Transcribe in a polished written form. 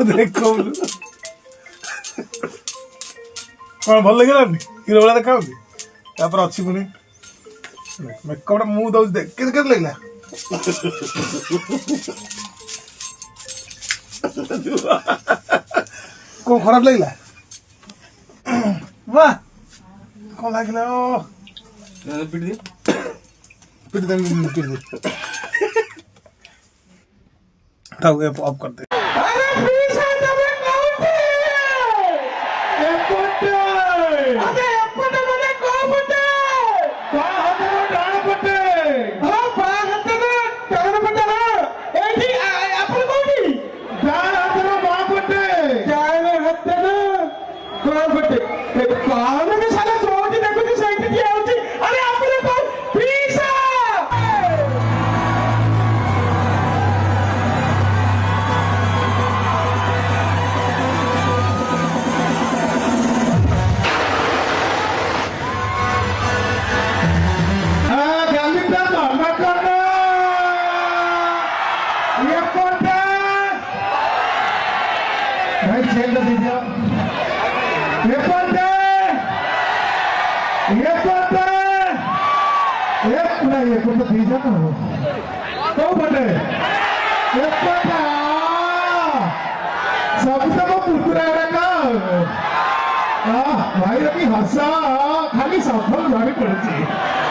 देखो कौन भल लगे हिरो भाई देखा अच्छी पुणी मेकअप मुझे दौर देख के लगे कौन खराब लगे वाह कौन लगे पिट दे ऑफ कर दे भाई चेक कर दीजिए ये पड़ते एक पूरा ये पड़ते दीजिए ना तो पड़ते ये पड़ता सबसे वो पुतरा रहेगा भाई अभी हंसा खाली सफल जानी पड़ती